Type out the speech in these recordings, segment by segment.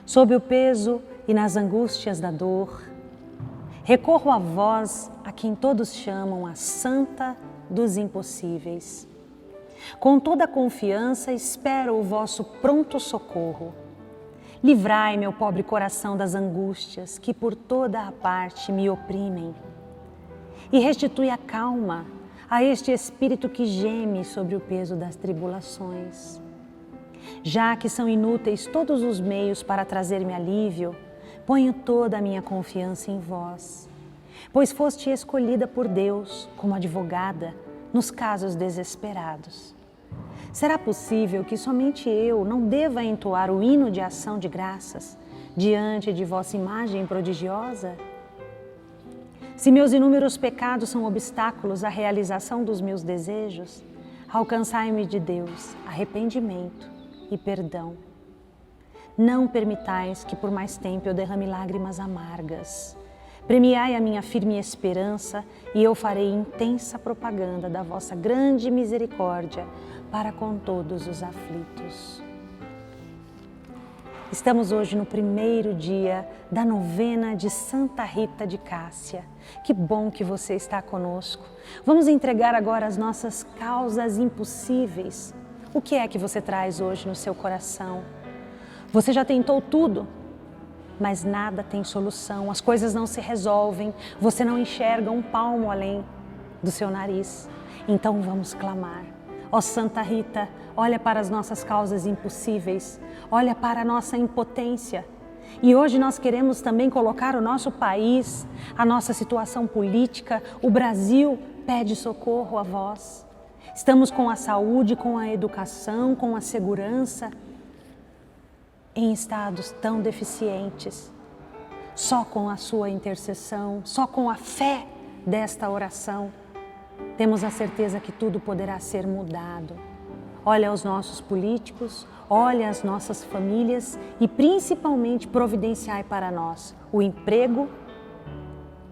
Sob o peso e nas angústias da dor, recorro a vós, a quem todos chamam a Santa dos Impossíveis. Com toda a confiança espero o vosso pronto socorro. Livrai meu pobre coração das angústias que por toda a parte me oprimem. E restitui a calma a este espírito que geme sobre o peso das tribulações. Já que são inúteis todos os meios para trazer-me alívio, ponho toda a minha confiança em vós, pois foste escolhida por Deus como advogada nos casos desesperados. Será possível que somente eu não deva entoar o hino de ação de graças diante de vossa imagem prodigiosa? Se meus inúmeros pecados são obstáculos à realização dos meus desejos, alcançai-me de Deus arrependimento e perdão. Não permitais que por mais tempo eu derrame lágrimas amargas. Premiai a minha firme esperança e eu farei intensa propaganda da vossa grande misericórdia para com todos os aflitos. Estamos hoje no primeiro dia da novena de Santa Rita de Cássia. Que bom que você está conosco. Vamos entregar agora as nossas causas impossíveis. O que é que você traz hoje no seu coração? Você já tentou tudo, mas nada tem solução. As coisas não se resolvem. Você não enxerga um palmo além do seu nariz. Então vamos clamar. Ó Santa Rita, olha para as nossas causas impossíveis, olha para a nossa impotência. E hoje nós queremos também colocar o nosso país, a nossa situação política, o Brasil pede socorro a vós. Estamos com a saúde, com a educação, com a segurança, em estados tão deficientes. Só com a sua intercessão, só com a fé desta oração, temos a certeza que tudo poderá ser mudado. Olha os nossos políticos, olha as nossas famílias e principalmente providenciai para nós o emprego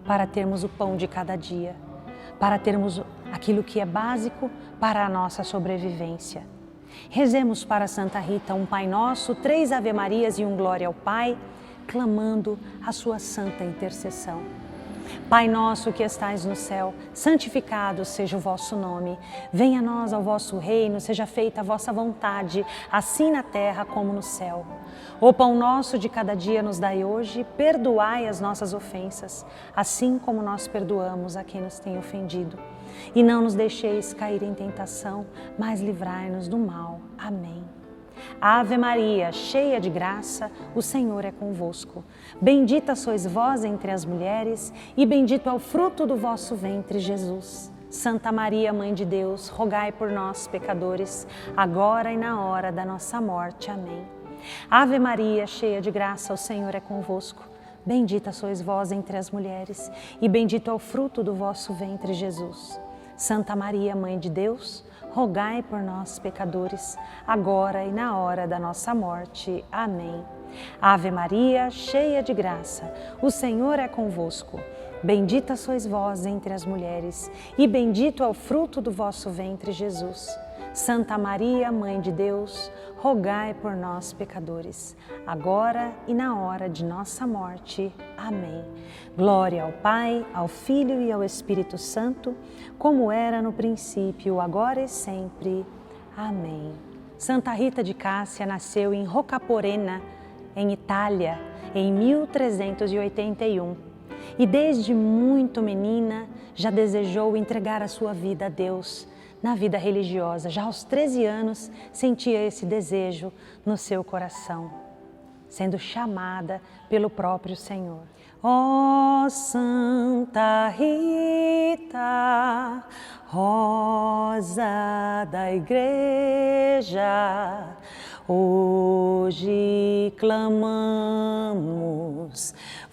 para termos o pão de cada dia, para termos aquilo que é básico para a nossa sobrevivência. Rezemos para Santa Rita um Pai Nosso, 3 Ave-Marias e um Glória ao Pai, clamando a sua santa intercessão. Pai nosso que estais no céu, santificado seja o vosso nome. Venha a nós ao vosso reino, seja feita a vossa vontade, assim na terra como no céu. O pão nosso de cada dia nos dai hoje, perdoai as nossas ofensas, assim como nós perdoamos a quem nos tem ofendido. E não nos deixeis cair em tentação, mas livrai-nos do mal. Amém. Ave Maria, cheia de graça, o Senhor é convosco. Bendita sois vós entre as mulheres, e bendito é o fruto do vosso ventre, Jesus. Santa Maria, Mãe de Deus, rogai por nós, pecadores, agora e na hora da nossa morte. Amém. Ave Maria, cheia de graça, o Senhor é convosco. Bendita sois vós entre as mulheres, e bendito é o fruto do vosso ventre, Jesus. Santa Maria, Mãe de Deus, rogai por nós, pecadores, agora e na hora da nossa morte. Amém. Ave Maria, cheia de graça, o Senhor é convosco. Bendita sois vós entre as mulheres, e bendito é o fruto do vosso ventre, Jesus. Santa Maria, Mãe de Deus, rogai por nós, pecadores, agora e na hora de nossa morte. Amém. Glória ao Pai, ao Filho e ao Espírito Santo, como era no princípio, agora e sempre. Amém. Santa Rita de Cássia nasceu em Roccaporena, em Itália, em 1381. E desde muito menina já desejou entregar a sua vida a Deus, na vida religiosa. Já aos 13 anos sentia esse desejo no seu coração, sendo chamada pelo próprio Senhor. Ó Santa Rita, rosa da Igreja, hoje clamamos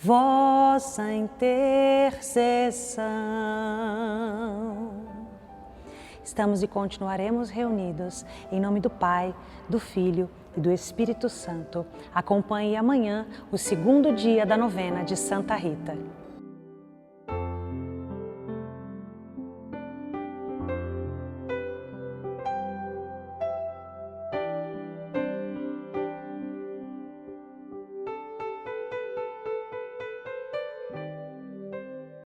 vossa intercessão. Estamos e continuaremos reunidos em nome do Pai, do Filho e do Espírito Santo. Acompanhe amanhã o segundo dia da novena de Santa Rita.